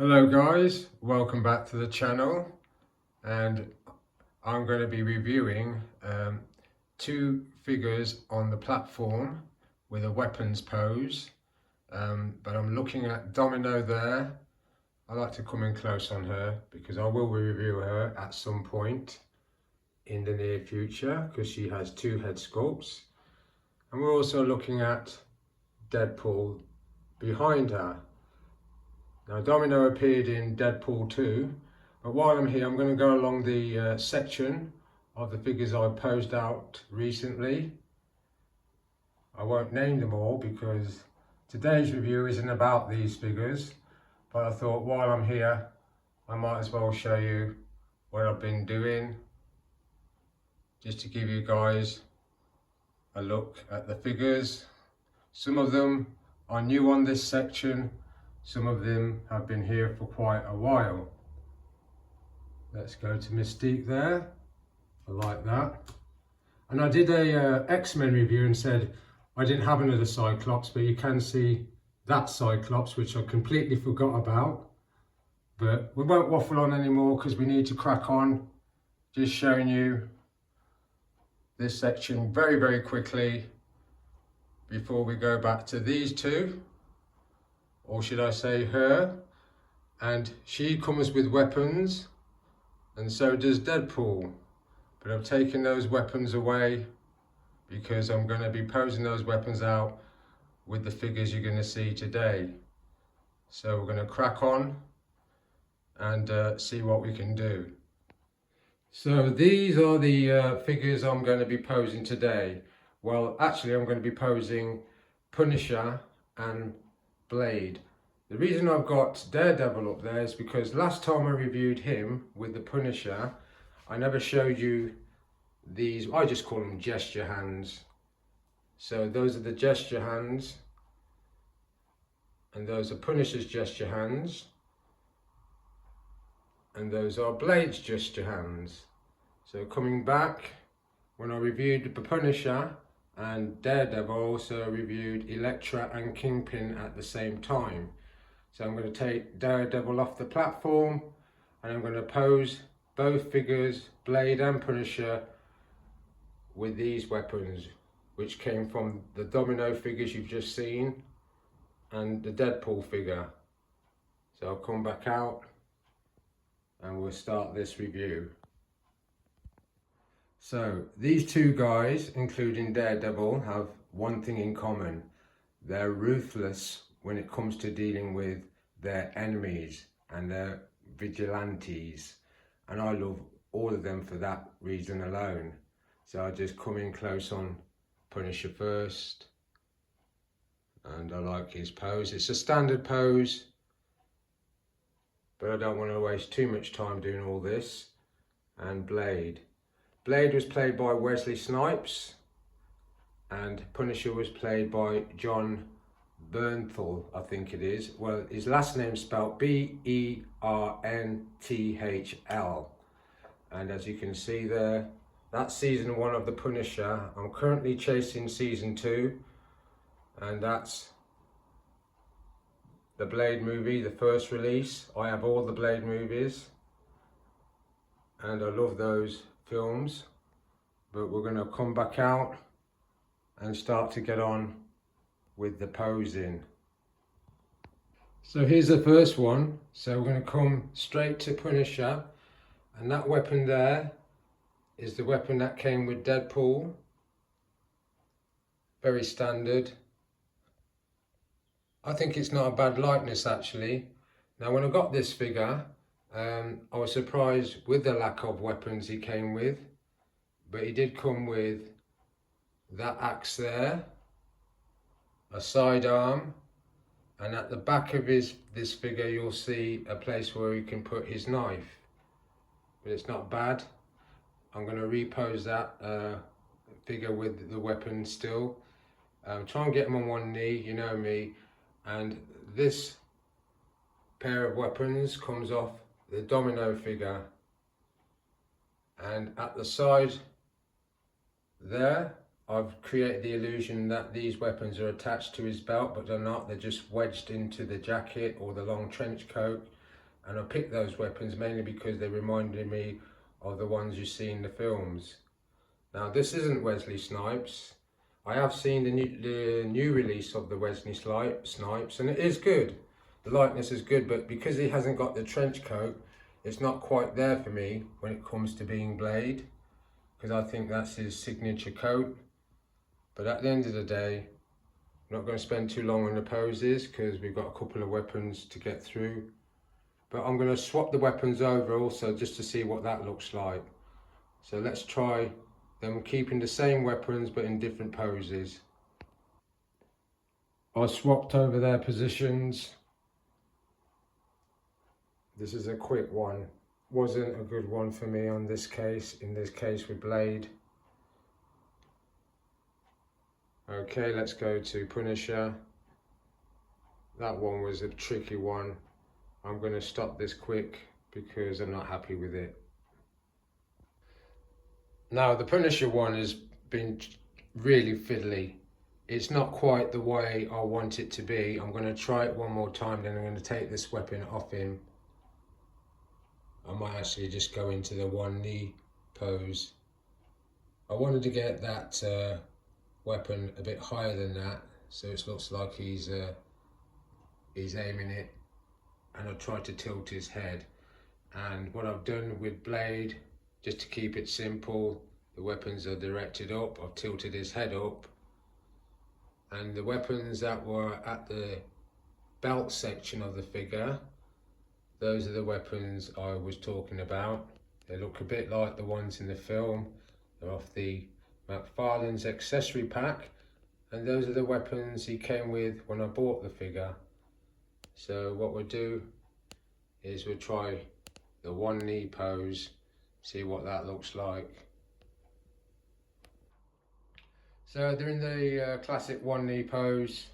Hello guys, welcome back to the channel, and I'm going to be reviewing two figures on the platform with a weapons pose, but I'm looking at Domino there. I like to come in close on her because I will review her at some point in the near future because she has two head sculpts, and we're also looking at Deadpool behind her. Now Domino appeared in Deadpool 2, but while I'm here I'm going to go along the section of the figures I posed out recently. I won't name them all because today's review isn't about these figures, but I thought while I'm here I might as well show you what I've been doing, just to give you guys a look at the figures. Some of them are new on this section, some of them have been here for quite a while. Let's go to Mystique there. I like that. And I did a X-Men review and said I didn't have another Cyclops, but you can see that Cyclops, which I completely forgot about. But we won't waffle on anymore because we need to crack on. Just showing you this section very, very quickly before we go back to these two, or should I say her. And she comes with weapons, and so does Deadpool. But I've taken those weapons away because I'm going to be posing those weapons out with the figures you're going to see today. So we're going to crack on and see what we can do. So these are the figures I'm going to be posing today. Well, actually I'm going to be posing Punisher and Blade. The reason I've got Daredevil up there is because last time I reviewed him with the Punisher, I never showed you these, I just call them gesture hands. So those are the gesture hands, and those are Punisher's gesture hands, and those are Blade's gesture hands. So coming back, when I reviewed the Punisher and Daredevil, I also reviewed Elektra and Kingpin at the same time. So I'm going to take Daredevil off the platform and I'm going to pose both figures, Blade and Punisher, with these weapons, which came from the Domino figures you've just seen and the Deadpool figure. So I'll come back out and we'll start this review. So these two guys, including Daredevil, have one thing in common. They're ruthless when it comes to dealing with their enemies and their vigilantes. And I love all of them for that reason alone. So I'll just come in close on Punisher first. And I like his pose. It's a standard pose, but I don't want to waste too much time doing all this. And Blade. Blade was played by Wesley Snipes, and Punisher was played by Jon Bernthal, I think it is. Well, his last name's spelled B-E-R-N-T-H-L. And as you can see there, that's season 1 of The Punisher. I'm currently chasing season 2, and that's the Blade movie, the first release. I have all the Blade movies, and I love those films. But we're going to come back out and start to get on with the posing. So here's the first one. So we're going to come straight to Punisher, and that weapon there is the weapon that came with Deadpool. Very standard. I think it's not a bad likeness actually. Now when I got this figure, I was surprised with the lack of weapons he came with, but he did come with that axe there, a sidearm, and at the back of this figure you'll see a place where he can put his knife, but it's not bad. I'm going to repose that figure with the weapon still. Try and get him on one knee, you know me. And this pair of weapons comes off the Domino figure, and at the side there I've created the illusion that these weapons are attached to his belt, but they're not. They're just wedged into the jacket or the long trench coat. And I picked those weapons mainly because they reminded me of the ones you see in the films. Now this isn't Wesley Snipes. I have seen the new release of the Wesley Snipes, and it is good. The likeness is good, but because he hasn't got the trench coat, it's not quite there for me when it comes to being Blade, because I think that's his signature coat. But at the end of the day, I'm not going to spend too long on the poses because we've got a couple of weapons to get through. But I'm going to swap the weapons over also just to see what that looks like. So let's try them keeping the same weapons but in different poses. I swapped over their positions. This is a quick one. Wasn't a good one for me on this case, in this case with Blade. Okay, let's go to Punisher. That one was a tricky one. I'm going to stop this quick because I'm not happy with it. Now the Punisher one has been really fiddly. It's not quite the way I want it to be. I'm going to try it one more time, then I'm going to take this weapon off him. I might actually just go into the one knee pose. I wanted to get that weapon a bit higher than that, so it looks like he's aiming it, and I tried to tilt his head. And what I've done with Blade, just to keep it simple, the weapons are directed up. I've tilted his head up, and the weapons that were at the belt section of the figure, those are the weapons I was talking about. They look a bit like the ones in the film. They're off the McFarlane's accessory pack, and those are the weapons he came with when I bought the figure. So what we'll do is we'll try the one knee pose, see what that looks like. So they're in the classic one knee pose,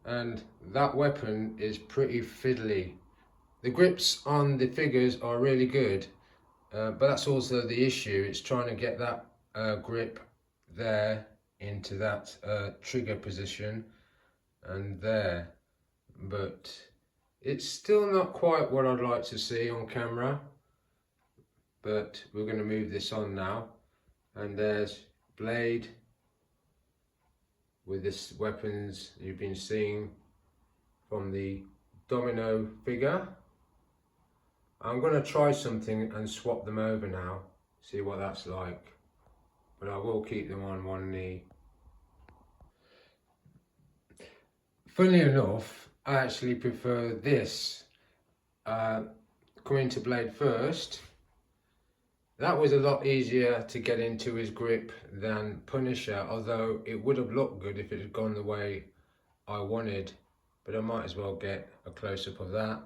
and that weapon is pretty fiddly. The grips on the figures are really good, but that's also the issue. It's trying to get that grip there into that trigger position and there, but it's still not quite what I'd like to see on camera. But we're going to move this on now, and there's Blade with this weapons you've been seeing from the Domino figure. I'm going to try something and swap them over now, see what that's like, but I will keep them on one knee. Funnily enough, I actually prefer this coming to Blade first. That was a lot easier to get into his grip than Punisher, although it would have looked good if it had gone the way I wanted, but I might as well get a close-up of that.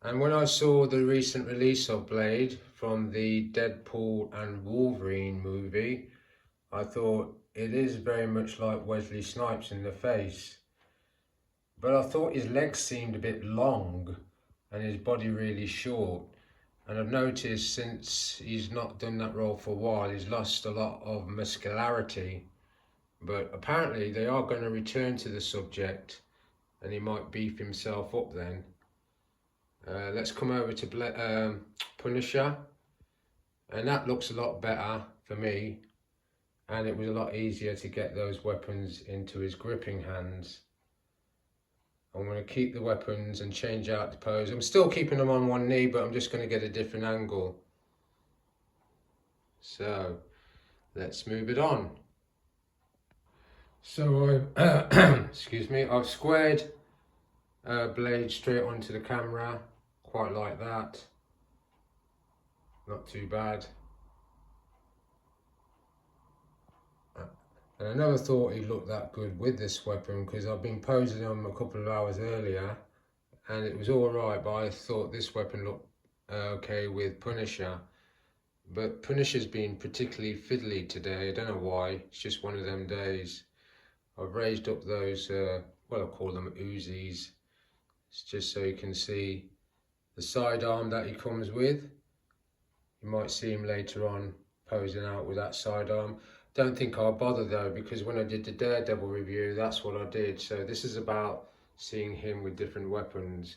And when I saw the recent release of Blade from the Deadpool and Wolverine movie, I thought it is very much like Wesley Snipes in the face. But I thought his legs seemed a bit long and his body really short. And I've noticed since he's not done that role for a while, he's lost a lot of muscularity. But apparently they are going to return to the subject, and he might beef himself up then. Let's come over to Punisher, and that looks a lot better for me, and it was a lot easier to get those weapons into his gripping hands. I'm going to keep the weapons and change out the pose. I'm still keeping them on one knee, but I'm just going to get a different angle. So let's move it on. So excuse me, I've squared Blade straight onto the camera, quite like that, not too bad. And I never thought he looked that good with this weapon, because I've been posing him a couple of hours earlier and it was alright, but I thought this weapon looked okay with Punisher. But Punisher's been particularly fiddly today, I don't know why, it's just one of them days. I've raised up those, well, I call them Uzis. It's just so you can see the sidearm that he comes with. You might see him later on posing out with that sidearm. Don't think I'll bother though, because when I did the Daredevil review, that's what I did. So this is about seeing him with different weapons.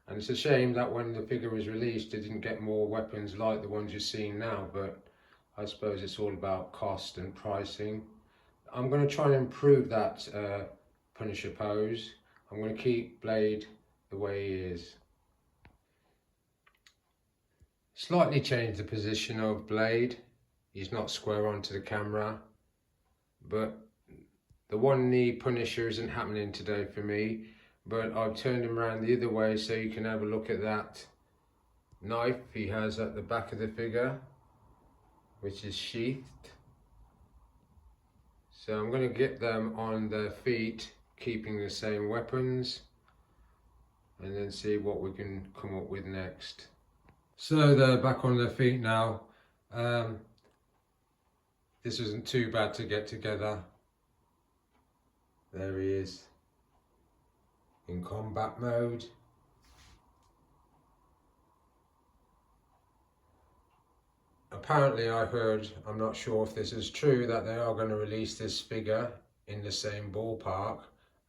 And it's a shame that when the figure was released, it didn't get more weapons like the ones you're seeing now, but I suppose it's all about cost and pricing. I'm going to try and improve that Punisher pose. I'm going to keep Blade the way he is. Slightly change the position of Blade. He's not square onto the camera, but the one knee Punisher isn't happening today for me, but I've turned him around the other way so you can have a look at that knife he has at the back of the figure, which is sheathed. So I'm going to get them on their feet, keeping the same weapons, and then see what we can come up with next. So they're back on their feet now. This isn't too bad to get together. There he is in combat mode. Apparently I heard, I'm not sure if this is true, that they are going to release this figure in the same ballpark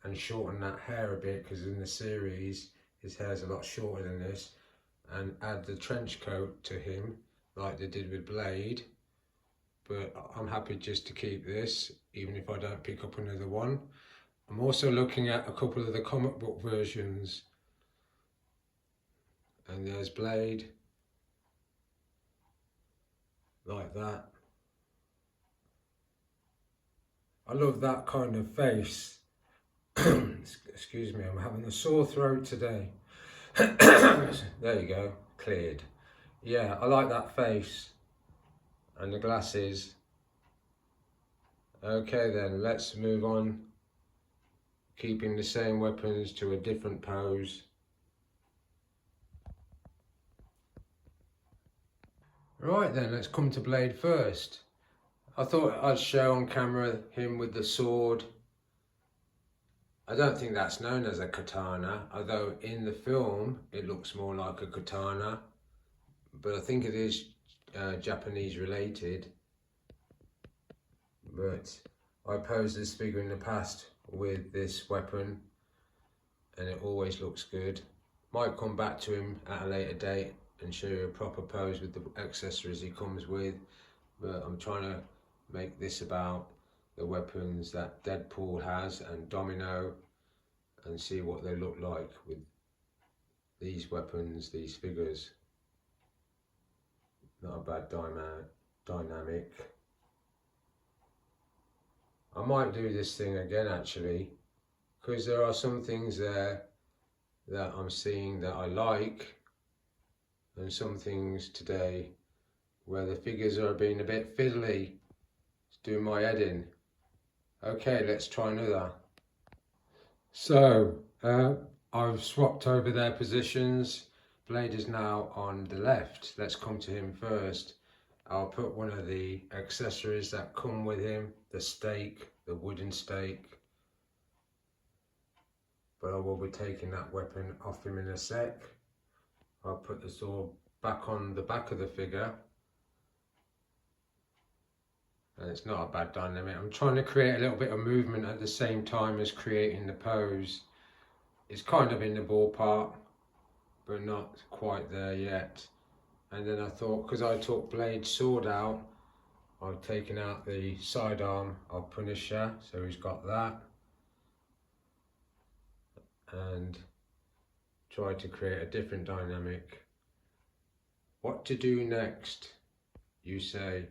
and shorten that hair a bit, because in the series his hair's a lot shorter than this, and add the trench coat to him like they did with Blade. But I'm happy just to keep this, even if I don't pick up another one. I'm also looking at a couple of the comic book versions, and there's Blade like that. I love that kind of face. Excuse me, I'm having a sore throat today. There you go, cleared. Yeah, I like that face and the glasses. Okay then, let's move on, keeping the same weapons to a different pose. Right then, let's come to Blade first. I thought I'd show on camera him with the sword. I don't think that's known as a katana, although in the film it looks more like a katana, but I think it is Japanese related. But I posed this figure in the past with this weapon and it always looks good. Might come back to him at a later date and show you a proper pose with the accessories he comes with, but I'm trying to make this about the weapons that Deadpool has and Domino, and see what they look like with these weapons, these figures. Not a bad dynamic. I might do this thing again actually, because there are some things there that I'm seeing that I like, and some things today where the figures are being a bit fiddly. It's doing my head in. Okay, let's try another. So I've swapped over their positions. Blade is now on the left. Let's come to him first. I'll put one of the accessories that come with him, the stake, the wooden stake. But I will be taking that weapon off him in a sec. I'll put the sword back on the back of the figure. And it's not a bad dynamic. I'm trying to create a little bit of movement at the same time as creating the pose. It's kind of in the ballpark, but not quite there yet. And then I thought, because I took Blade's sword out, I've taken out the sidearm of Punisher, so he's got that. And tried to create a different dynamic. What to do next, you say?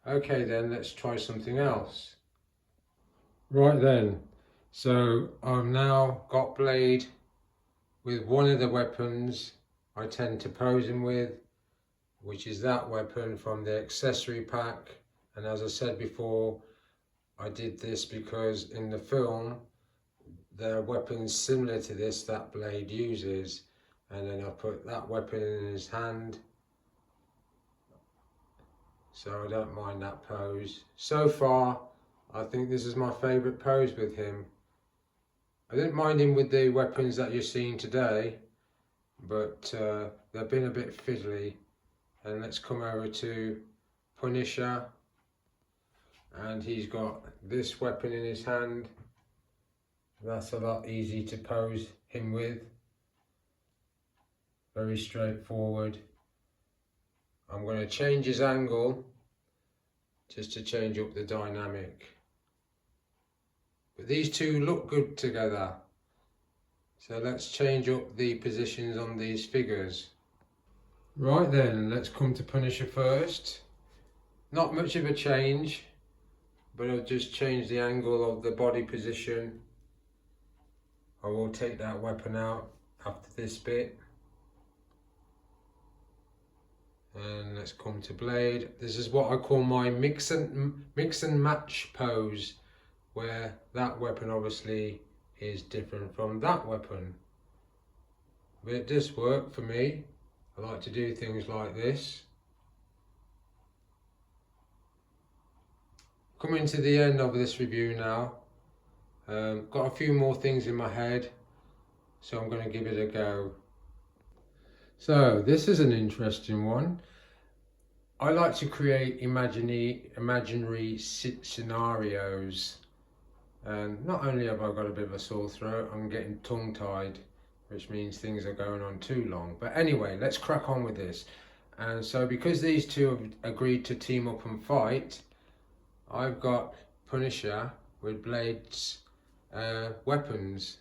Okay then, let's try something else. Right then, so I've now got Blade with one of the weapons I tend to pose him with, which is that weapon from the accessory pack. And as I said before, I did this because in the film there are weapons similar to this that Blade uses, and then I put that weapon in his hand, so I don't mind that pose. So far I think this is my favourite pose with him. I didn't mind him with the weapons that you're seeing today, but they've been a bit fiddly. And let's come over to Punisher, and he's got this weapon in his hand, That's a lot easy to pose him with. Very straightforward. I'm going to change his angle just to change up the dynamic. But these two look good together. So let's change up the positions on these figures. Right then, let's come to Punisher first. Not much of a change, but I'll just change the angle of the body position. I will take that weapon out after this bit. And let's come to Blade. This is what I call my mix and match pose, where that weapon obviously is different from that weapon. But it does work for me. I like to do things like this. Coming to the end of this review now. Got a few more things in my head, so I'm going to give it a go. So this is an interesting one. I like to create imaginary scenarios. And not only have I got a bit of a sore throat, I'm getting tongue-tied, which means things are going on too long. But anyway, let's crack on with this. And so because these two have agreed to team up and fight, I've got Punisher with Blade's weapons.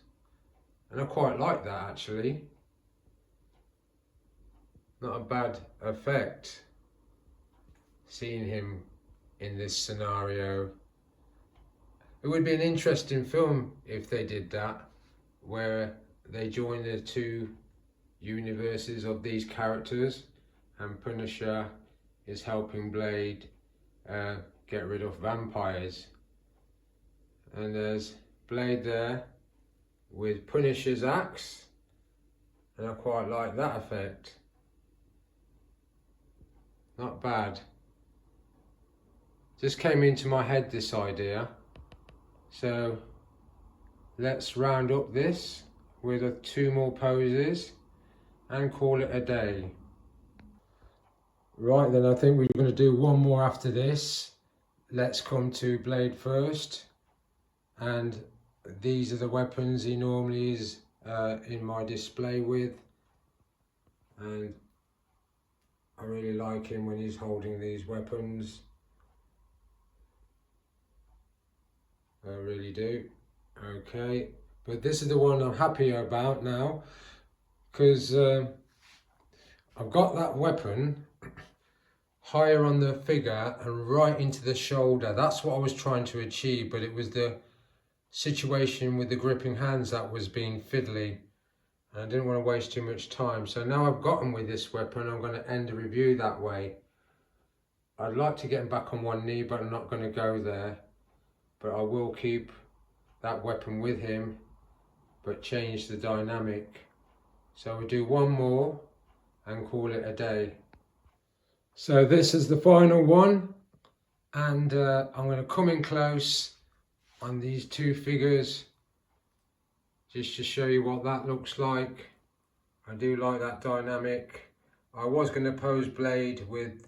And I quite like that actually. Not a bad effect, seeing him in this scenario. It would be an interesting film if they did that, where they join the two universes of these characters and Punisher is helping Blade get rid of vampires. And there's Blade there with Punisher's axe, and I quite like that effect. Not bad. Just came into my head, this idea. So let's round up this with two more poses and call it a day. Right then, I think we're going to do one more after this. Let's come to Blade first. And these are the weapons he normally is in my display with. And I really like him when he's holding these weapons. I really do. Okay, but this is the one I'm happy about now, because I've got that weapon higher on the figure and right into the shoulder. That's what I was trying to achieve, but it was the situation with the gripping hands that was being fiddly, and I didn't want to waste too much time. So now I've got him with this weapon, I'm going to end the review that way. I'd like to get him back on one knee, but I'm not going to go there. But I will keep that weapon with him, but change the dynamic. So we'll do one more and call it a day. So this is the final one, and I'm going to come in close on these two figures just to show you what that looks like. I do like that dynamic. I was going to pose Blade with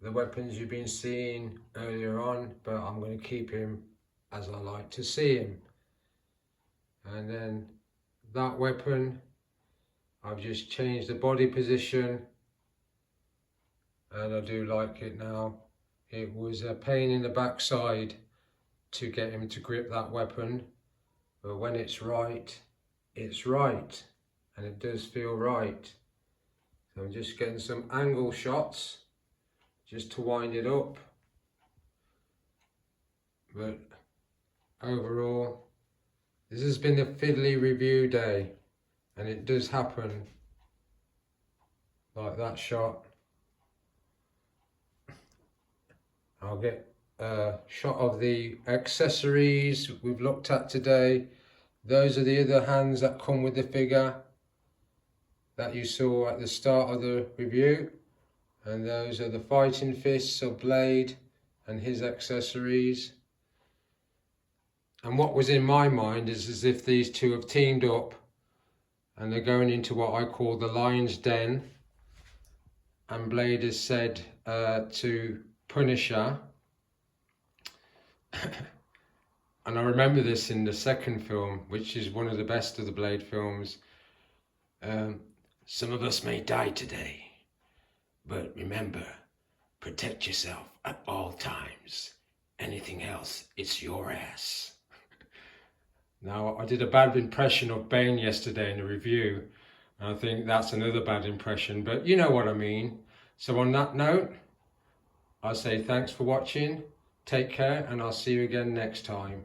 the weapons you've been seeing earlier on, but I'm going to keep him as I like to see him. And then that weapon, I've just changed the body position, and I do like it now. It was a pain in the backside to get him to grip that weapon, but when it's right, and it does feel right. So I'm just getting some angle shots just to wind it up, but overall, this has been a fiddly review day, and it does happen, like that shot. I'll get a shot of the accessories we've looked at today. Those are the other hands that come with the figure that you saw at the start of the review, and those are the fighting fists of Blade and his accessories. And what was in my mind is as if these two have teamed up and they're going into what I call the lion's den. And Blade has said to Punisher, And I remember this in the second film, which is one of the best of the Blade films. Some of us may die today, but remember, protect yourself at all times. Anything else, it's your ass. Now, I did a bad impression of Bane yesterday in the review. I think that's another bad impression, but you know what I mean. So on that note, I say thanks for watching, take care, and I'll see you again next time.